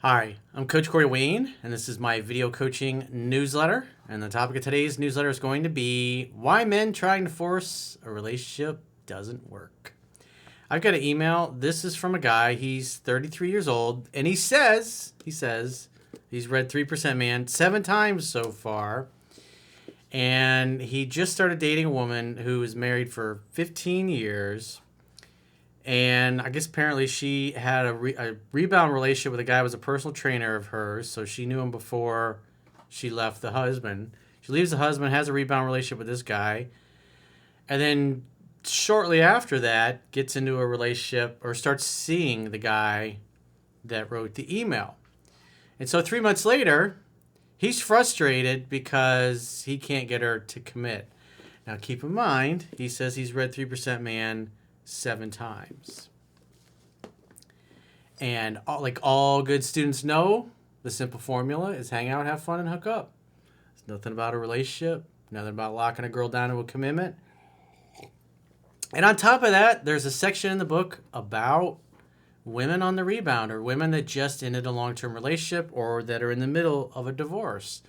Hi, I'm Coach Corey Wayne, and this is my video coaching newsletter. And the topic of today's newsletter is going to be why men trying to force a relationship doesn't work. I've got an email. This is from a guy. He's 33 years old, and he says he's read 3% Man 7 times so far. And he just started dating a woman who was married for 15 years. And I guess apparently she had a rebound relationship with a guy who was a personal trainer of hers. So she knew him before she left the husband. She leaves the husband, has a rebound relationship with this guy. And then shortly after that, gets into a relationship or starts seeing the guy that wrote the email. And so 3 months later, he's frustrated because he can't get her to commit. Now keep in mind, he says he's read 3% Man 7 times. And like all good students know, the simple formula is hang out, have fun, and hook up. It's nothing about a relationship, nothing about locking a girl down to a commitment. And on top of that, there's a section in the book about women on the rebound, or women that just ended a long-term relationship or that are in the middle of a divorce,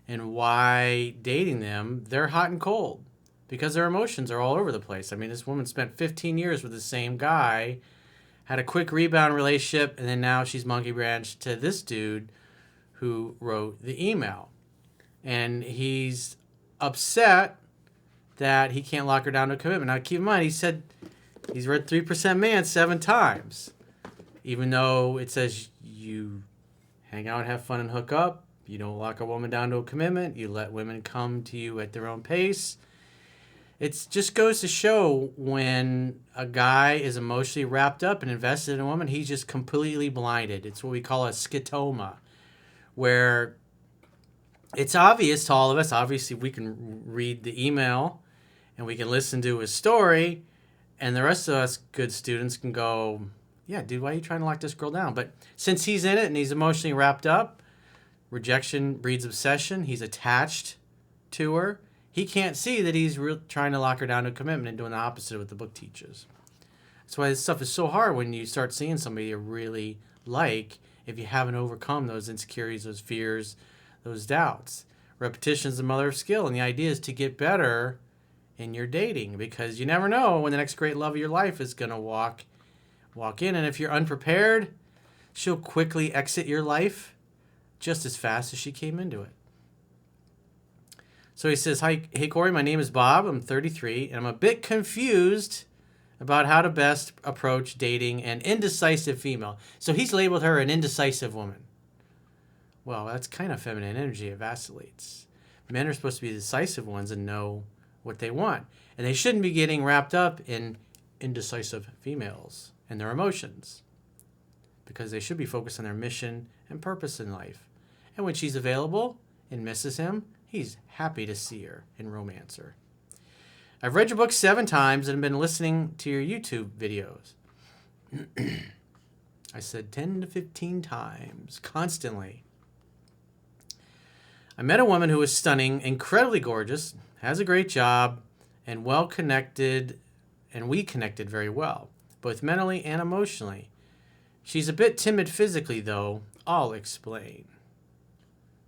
and why dating them, they're hot and cold because their emotions are all over the place. I mean, this woman spent 15 years with the same guy, had a quick rebound relationship, and then now she's monkey branched to this dude who wrote the email. And he's upset that he can't lock her down to a commitment. Now, keep in mind, he said he's read 3% Man 7 times. Even though it says you hang out, have fun, and hook up, you don't lock a woman down to a commitment, you let women come to you at their own pace. It just goes to show when a guy is emotionally wrapped up and invested in a woman, he's just completely blinded. It's what we call a scotoma, where it's obvious to all of us. Obviously, we can read the email and we can listen to his story, and the rest of us good students can go, yeah, dude, why are you trying to lock this girl down? But since he's in it and he's emotionally wrapped up, rejection breeds obsession. He's attached to her. He can't see that he's trying to lock her down to a commitment and doing the opposite of what the book teaches. That's why this stuff is so hard when you start seeing somebody you really like if you haven't overcome those insecurities, those fears, those doubts. Repetition is the mother of skill, and the idea is to get better in your dating, because you never know when the next great love of your life is going to walk in. And if you're unprepared, she'll quickly exit your life just as fast as she came into it. So he says, hey, Corey, my name is Bob. I'm 33, and I'm a bit confused about how to best approach dating an indecisive female. So he's labeled her an indecisive woman. Well, that's kind of feminine energy. It vacillates. Men are supposed to be the decisive ones and know what they want. And they shouldn't be getting wrapped up in indecisive females and their emotions, because they should be focused on their mission and purpose in life. And when she's available and misses him, he's happy to see her and romance her. I've read your book 7 times and been listening to your YouTube videos. I said 10 to 15 times, constantly. I met a woman who was stunning, incredibly gorgeous, has a great job, and well-connected, and we connected very well, both mentally and emotionally. She's a bit timid physically, though. I'll explain.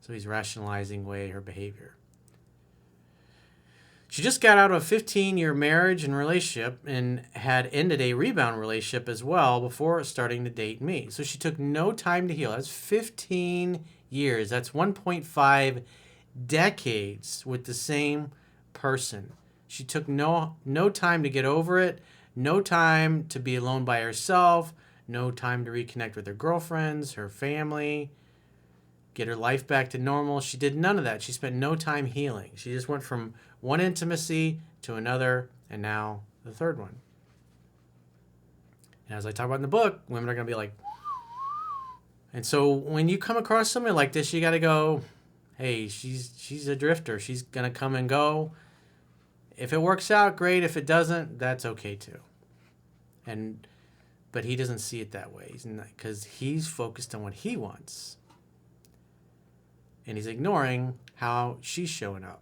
So he's rationalizing away her behavior. She just got out of a 15-year marriage and relationship and had ended a rebound relationship as well before starting to date me. So she took no time to heal. That's 15 years. That's 1.5 decades with the same person. She took no time to get over it, no time to be alone by herself, no time to reconnect with her girlfriends, her family, get her life back to normal. She did none of that. She spent no time healing. She just went from one intimacy to another, and now the third one. And as I talk about in the book, women are going to be like, and so when you come across somebody like this, you got to go, hey, she's a drifter. She's going to come and go. If it works out, great. If it doesn't, that's okay too. But he doesn't see it that way, because he's focused on what he wants. And he's ignoring how she's showing up.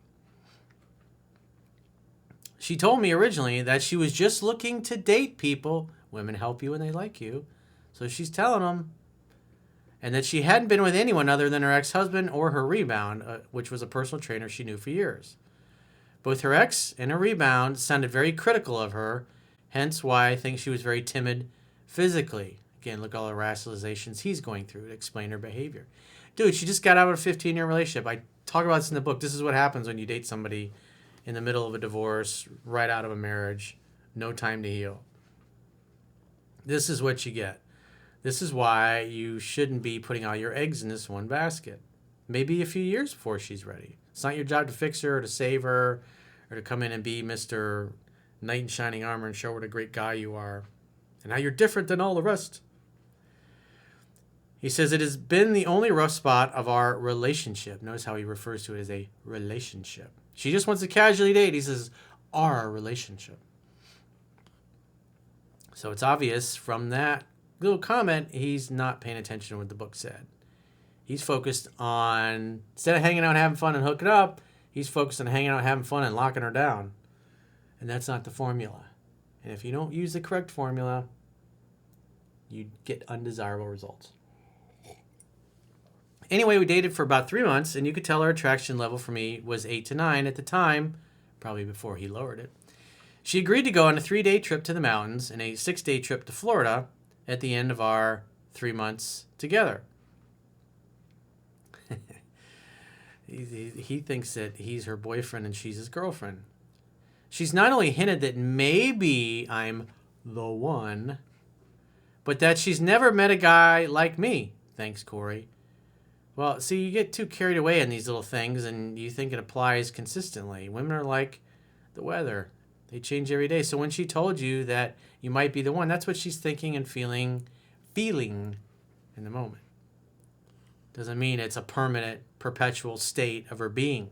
She told me originally that she was just looking to date people. Women help you when they like you. So she's telling him, and that she hadn't been with anyone other than her ex-husband or her rebound, which was a personal trainer she knew for years. Both her ex and her rebound sounded very critical of her, hence why I think she was very timid physically. Again, look at all the rationalizations he's going through to explain her behavior. Dude, she just got out of a 15-year relationship. I talk about this in the book. This is what happens when you date somebody in the middle of a divorce, right out of a marriage, no time to heal. This is what you get. This is why you shouldn't be putting all your eggs in this one basket. Maybe a few years before she's ready. It's not your job to fix her or to save her or to come in and be Mr. Knight in Shining Armor and show her what a great guy you are and how you're different than all the rest. He says, it has been the only rough spot of our relationship. Notice how he refers to it as a relationship. She just wants to casually date. He says, our relationship. So it's obvious from that little comment, he's not paying attention to what the book said. He's focused on, instead of hanging out, having fun, and hooking up, he's focused on hanging out, having fun, and locking her down. And that's not the formula. And if you don't use the correct formula, you get undesirable results. Anyway, we dated for about 3 months, and you could tell our attraction level for me was 8 to 9 at the time, probably before he lowered it. She agreed to go on a 3-day trip to the mountains and a 6-day trip to Florida at the end of our 3 months together. He thinks that he's her boyfriend and she's his girlfriend. She's not only hinted that maybe I'm the one, but that she's never met a guy like me. Thanks, Corey. Well, see, you get too carried away in these little things and you think it applies consistently. Women are like the weather. They change every day. So when she told you that you might be the one, that's what she's thinking and feeling in the moment. Doesn't mean it's a permanent, perpetual state of her being.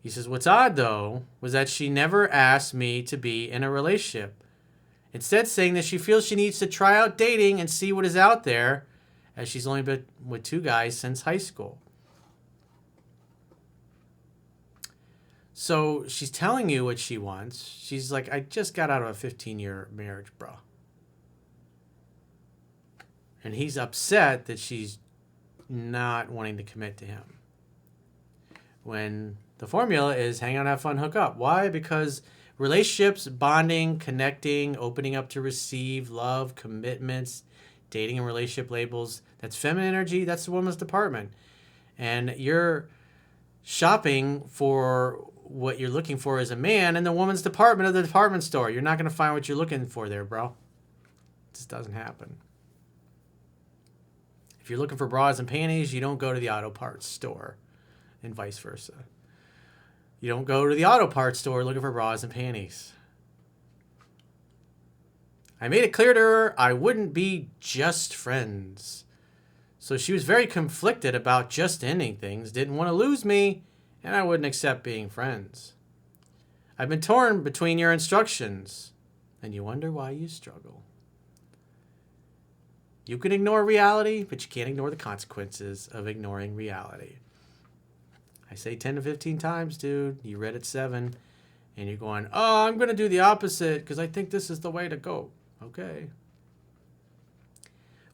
He says, what's odd, though, was that she never asked me to be in a relationship. Instead, saying that she feels she needs to try out dating and see what is out there, as she's only been with 2 guys since high school. So she's telling you what she wants. She's like, I just got out of a 15-year marriage, bro. And he's upset that she's not wanting to commit to him. When the formula is hang out, have fun, hook up. Why? Because relationships, bonding, connecting, opening up to receive, love, commitments, dating and relationship labels, that's feminine energy, that's the woman's department. And you're shopping for what you're looking for as a man in the woman's department of the department store. You're not going to find what you're looking for there, bro. It just doesn't happen. If you're looking for bras and panties, you don't go to the auto parts store, and vice versa. You don't go to the auto parts store looking for bras and panties. I made it clear to her I wouldn't be just friends. So she was very conflicted about just ending things, didn't want to lose me, and I wouldn't accept being friends. I've been torn between your instructions, and you wonder why you struggle. You can ignore reality, but you can't ignore the consequences of ignoring reality. I say 10 to 15 times, dude. You read it 7, and you're going, oh, I'm going to do the opposite because I think this is the way to go. Okay.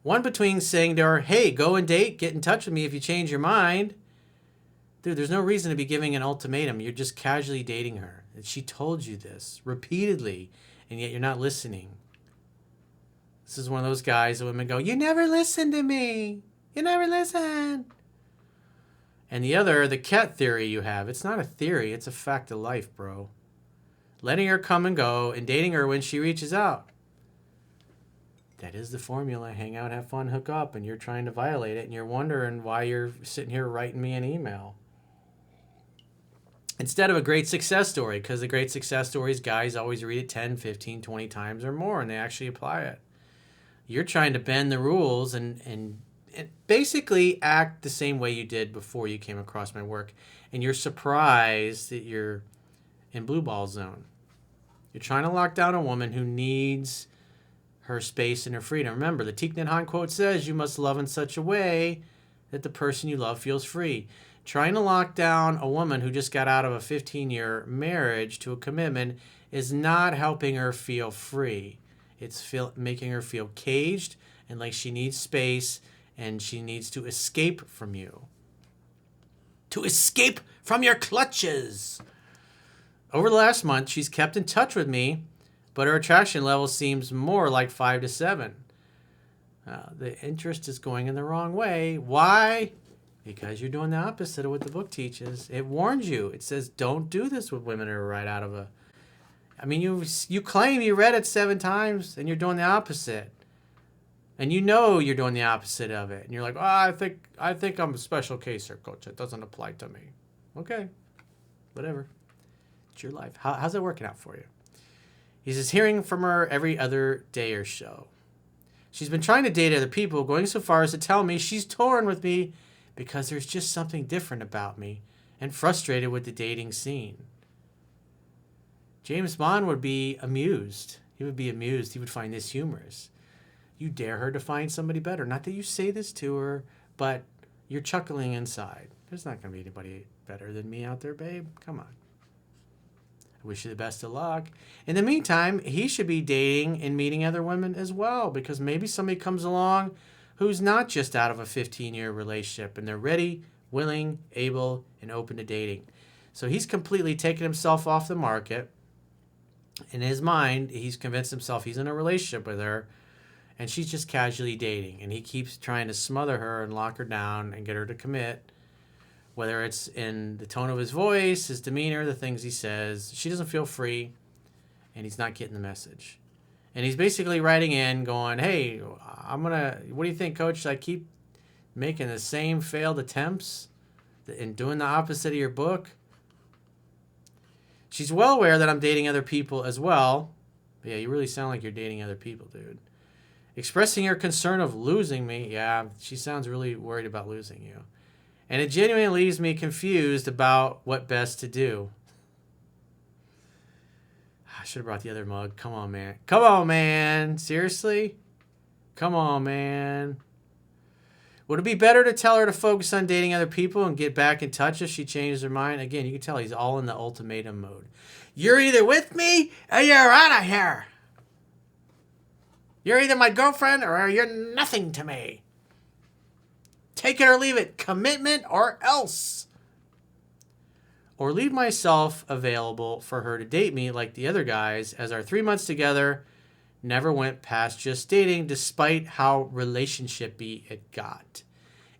One between saying to her, hey, go and date, get in touch with me if you change your mind. Dude, there's no reason to be giving an ultimatum. You're just casually dating her. And she told you this repeatedly, and yet you're not listening. This is one of those guys that women go, you never listen to me. You never listen. And the other, the cat theory you have. It's not a theory. It's a fact of life, bro. Letting her come and go and dating her when she reaches out. That is the formula. Hang out, have fun, hook up. And you're trying to violate it. And you're wondering why you're sitting here writing me an email. Instead of a great success story. Because the great success stories, guys always read it 10, 15, 20 times or more. And they actually apply it. You're trying to bend the rules and basically act the same way you did before you came across my work. And you're surprised that you're in blue ball zone. You're trying to lock down a woman who needs her space and her freedom. Remember, the Thich Nhat Hanh quote says, you must love in such a way that the person you love feels free. Trying to lock down a woman who just got out of a 15-year marriage to a commitment is not helping her feel free. It's making her feel caged and like she needs space and she needs to escape from you. To escape from your clutches. Over the last month, she's kept in touch with me, but her attraction level seems more like 5 to 7. The interest is going in the wrong way. Why? Because you're doing the opposite of what the book teaches. It warns you. It says, don't do this with women who are right out of a... I mean, you claim you read it 7 times, and you're doing the opposite. And you know you're doing the opposite of it. And you're like, I think I'm a special case here, Coach. It doesn't apply to me. Okay. Whatever. It's your life. How's it working out for you? He says, hearing from her every other day or so. She's been trying to date other people, going so far as to tell me she's torn with me because there's just something different about me and frustrated with the dating scene. James Bond would be amused. He would be amused. He would find this humorous. You dare her to find somebody better. Not that you say this to her, but you're chuckling inside. There's not going to be anybody better than me out there, babe. Come on. I wish you the best of luck. In the meantime, he should be dating and meeting other women as well, because maybe somebody comes along who's not just out of a 15-year relationship and they're ready, willing, able, and open to dating. So he's completely taken himself off the market. In his mind, he's convinced himself he's in a relationship with her, and she's just casually dating. And he keeps trying to smother her and lock her down and get her to commit. Whether it's in the tone of his voice, his demeanor, the things he says, she doesn't feel free, and he's not getting the message. And he's basically writing in going, hey, what do you think, Coach? Should I keep making the same failed attempts and doing the opposite of your book? She's well aware that I'm dating other people as well. Yeah, you really sound like you're dating other people, dude. Expressing her concern of losing me. Yeah, she sounds really worried about losing you. And it genuinely leaves me confused about what best to do. I should have brought the other mug. Come on, man. Come on, man. Seriously? Come on, man. Would it be better to tell her to focus on dating other people and get back in touch if she changes her mind? Again, you can tell he's all in the ultimatum mode. You're either with me or you're out of here. You're either my girlfriend or you're nothing to me. Take it or leave it. Commitment or else. Or leave myself available for her to date me like the other guys, as our 3 months together never went past just dating, despite how relationship-y it got.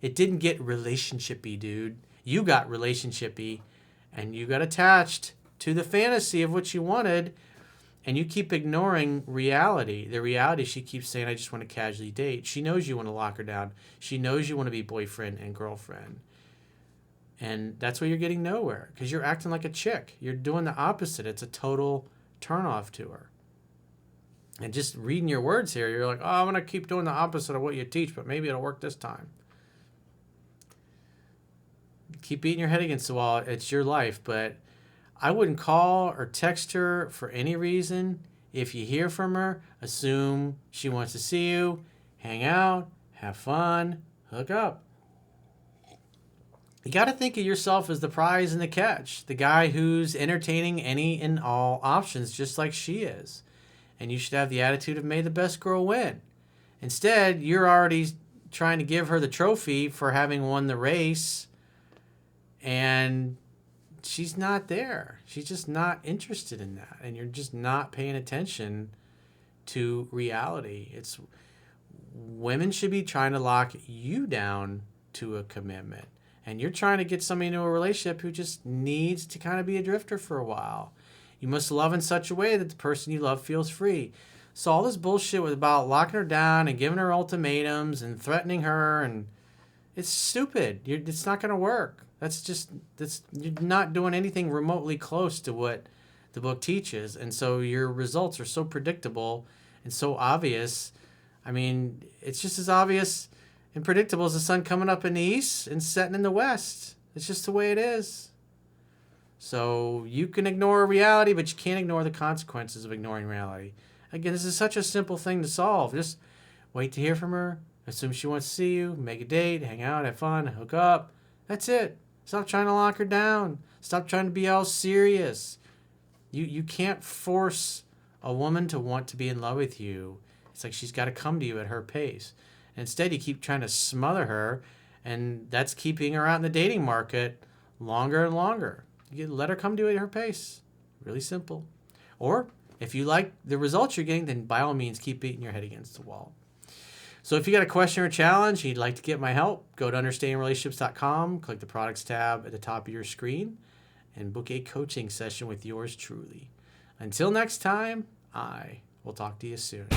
It didn't get relationship-y, dude. You got relationship-y, and you got attached to the fantasy of what you wanted, and you keep ignoring reality. The reality, she keeps saying, I just want to casually date. She knows you want to lock her down. She knows you want to be boyfriend and girlfriend. And that's why you're getting nowhere, because you're acting like a chick. You're doing the opposite. It's a total turnoff to her. And just reading your words here, you're like, I'm going to keep doing the opposite of what you teach, but maybe it'll work this time. Keep beating your head against the wall. It's your life, but I wouldn't call or text her for any reason. If you hear from her, assume she wants to see you, hang out, have fun, hook up. You got to think of yourself as the prize and the catch, the guy who's entertaining any and all options just like she is. And you should have the attitude of may the best girl win. Instead, you're already trying to give her the trophy for having won the race, and she's not there. She's just not interested in that. And you're just not paying attention to reality. It's women should be trying to lock you down to a commitment. And you're trying to get somebody into a relationship who just needs to kind of be a drifter for a while. You must love in such a way that the person you love feels free. So all this bullshit was about locking her down and giving her ultimatums and threatening her, and it's stupid. It's not going to work. You're not doing anything remotely close to what the book teaches. And so your results are so predictable and so obvious. I mean, it's just as obvious and predictable as the sun coming up in the east and setting in the west. It's just the way it is. So you can ignore reality, but you can't ignore the consequences of ignoring reality. Again, this is such a simple thing to solve. Just wait to hear from her, assume she wants to see you, make a date, hang out, have fun, hook up. That's it. Stop trying to lock her down. Stop trying to be all serious. You can't force a woman to want to be in love with you. It's like she's got to come to you at her pace. Instead, you keep trying to smother her, and that's keeping her out in the dating market longer and longer. You let her come to it at her pace. Really simple. Or if you like the results you're getting, then by all means, keep beating your head against the wall. So if you got a question or challenge, you'd like to get my help, go to understandingrelationships.com, click the products tab at the top of your screen, and book a coaching session with yours truly. Until next time, I will talk to you soon.